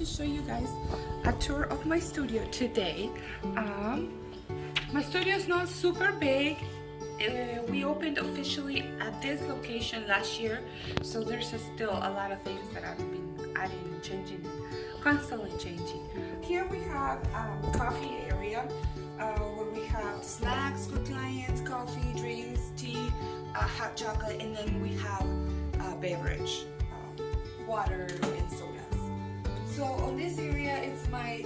to show you guys a tour of my studio today. My studio is not super big. We opened officially at this location last year, so there's still a lot of things that I've been adding and changing, constantly changing. Here we have coffee area where we have snacks for clients, coffee, drinks, tea, hot chocolate, and then we have beverage, water and sodas. So on this area, it's my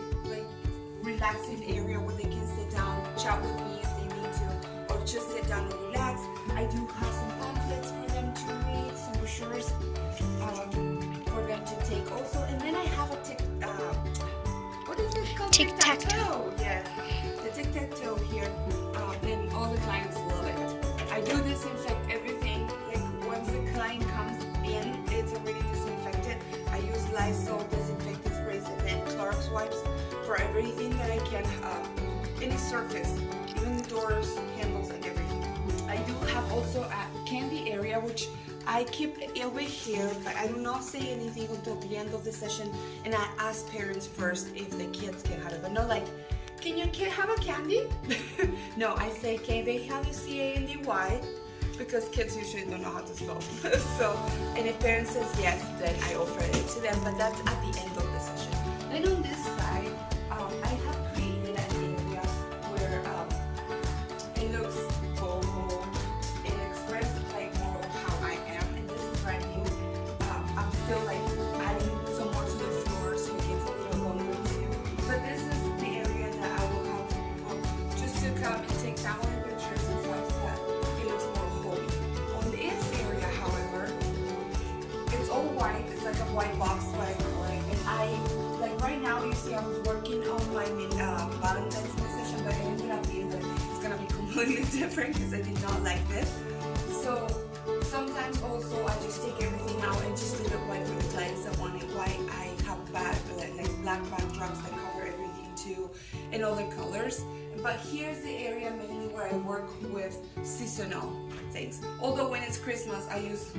relaxing area where they can sit down, chat with me if they need to, or just sit down and relax. I do have some pamphlets for them to read, some brochures for them to take also. And then I have a what is it called? Tic-tac-toe. Yes, the tic-tac-toe here, and all the clients love it. I do disinfect everything. Like once the client comes in, it's already disinfected. I use Lysol disinfectant sprays and then Clorox wipes for everything that I can, any surface, even the doors, handles, and everything. I do have also a candy area, which I keep over here, but I do not say anything until the end of the session, and I ask parents first if the kids can have it, but not like, can your kid have a candy? No, I say, can they have a C-A-N-D-Y? Because kids usually don't know how to spell. So, and if parents says yes, then I offer it to them, but that's at the end of the session. Then on this side, I have created an area where it looks boho. It expresses like more of how I am, and this is brand new. I'm still like adding some more to the floor so it gets a little longer too. But this is the area that I will have people just to come and take family pictures and stuff that it looks more homey. On this area, however, it's all white. It's like a white box, what I call it, and right now, you see I was working on my Valentine's Day session, but it ended up being that it's gonna be completely different because I did not like this. So sometimes also I just take everything out and just leave it white for the clients that want it white. I have black backdrops that cover everything too, in other colors. But here's the area mainly where I work with seasonal things. Although when it's Christmas, I use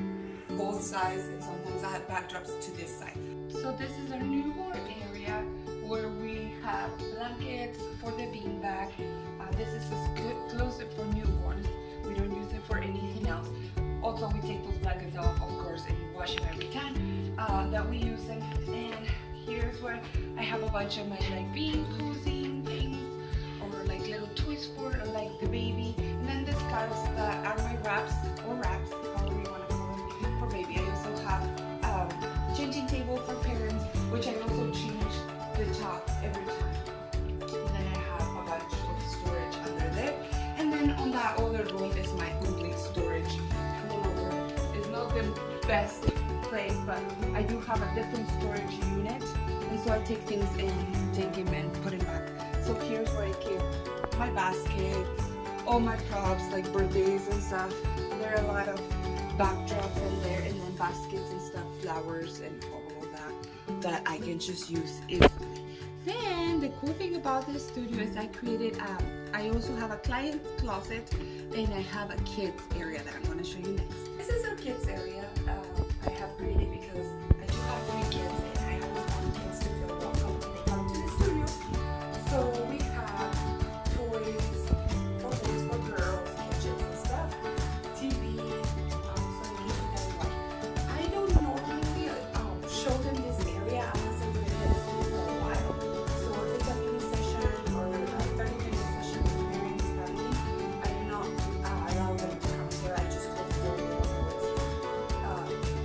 both sides, and sometimes I have backdrops to this side. So this is our newborn area where we have blankets for the beanbag. This is exclusive for newborns. We don't use it for anything else. Also, we take those blankets off, of course, and wash them every time that we use them. And here's where I have a bunch of my bean posing things, or like little toys for like the baby. And then the scarves that are my wraps, however you want to call them, for baby. I also have changing table for parents, which I also change the top every time. And then I have a bunch of storage under there. And then on that other room is my complete storage. It's not the best place, but I do have a different storage unit. And so I take things and take them and put them back. So here's where I keep my baskets, all my props, like birthdays and stuff. There are a lot of backdrops in there, and then baskets and stuff, flowers and all of that I can just use easily. Then the cool thing about this studio is I also have a client closet, and I have a kids area that I'm going to show you next. This is our kids area. I have created because I do have 3 kids, and I always want kids to feel welcome when they come to the studio. So we have toys for boys, for girls, kitchens and stuff, TV. I don't normally show them this area unless I'm going to get this for a while. So if it's a mini session or a 30-minute session with parents, family, I do not allow them to come here. I just close the door.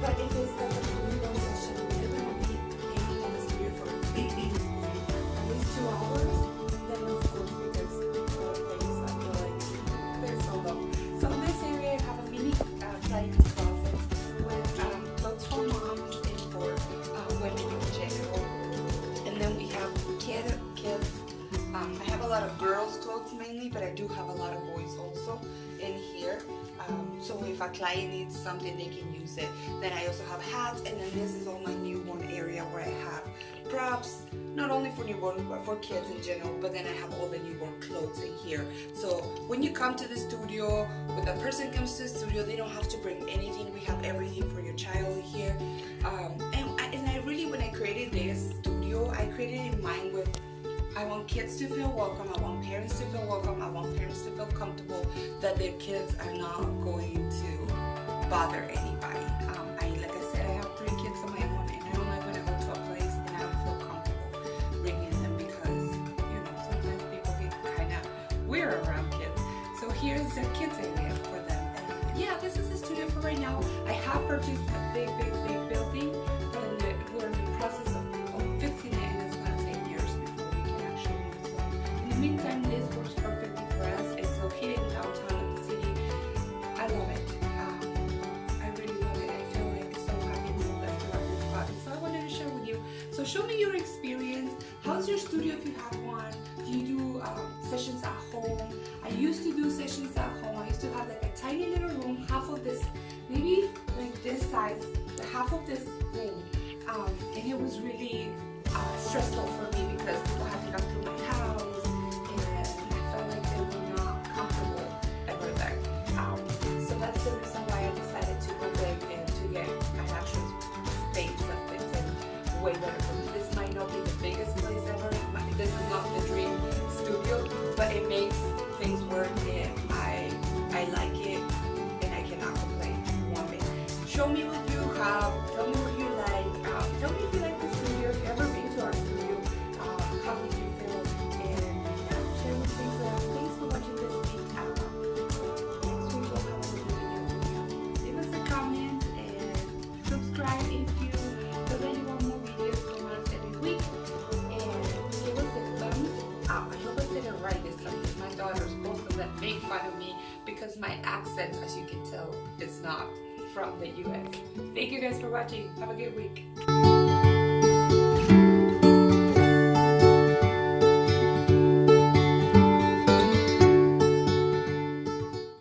But if it's like a window session, they're going to be hanging in the studio for at least 2 hours. Then of course, because things I feel like they're so long. So in this area, I have a mini client closet with clothes for moms and for women in general. And then we have kids. I have a lot of girls' clothes mainly, but I do have a lot of boys also in here. So if a client needs something, they can use it. Then I also have hats, and then this is all my newborn area where I have props, not only for newborn but for kids in general. But then I have all the newborn clothes in here. So when you come to the studio, when a person comes to the studio, they don't have to bring anything. We have everything for your child here. And I really, when I created this studio, I want kids to feel welcome. I want parents to feel welcome. I want parents to feel comfortable that their kids are not going to bother anybody. Like I said, I have 3 kids of my own, and I don't like when I go to a place and I don't feel comfortable bringing them because, you know, sometimes people get kind of weird around kids. So here's the kids area for them. And yeah, this is the studio for right now. I have purchased a big building, but we're in the process of fixing it, and it's going to take years before we can actually use it. In the meantime, this works perfectly for us. It's located in downtown of the city. I love it. I really love it. I feel like so happy to left the right spot. And so I wanted to share with you. So show me your experience. How's your studio if you have one? Do you do sessions at home? I used to do sessions at home. I used to have like a tiny little room, half of this, maybe like this size, half of this room. And it was really stressful for me because people had to come through my house, and I felt like they were not comfortable ever there. So that's the reason why I decided to go big and to get an actual space that fits in way better for me. This might not be the biggest place ever. This is not the dream studio, but it makes things work, and I like it, and I cannot complain one bit. Show me what you have. Tell me what you like. Tell me if you like the studio. If you ever been to our studio, how did you feel? And yeah, share what things with us. Thanks for watching this week. Next week we'll have another video for you. Leave us a comment and subscribe if you feel that you want more videos from us every week. And give us a thumbs up. I hope I said it right this time. My daughters, both of them, make fun of me because my accent, as you can tell, is not from the US. Thank you guys for watching. Have a good week.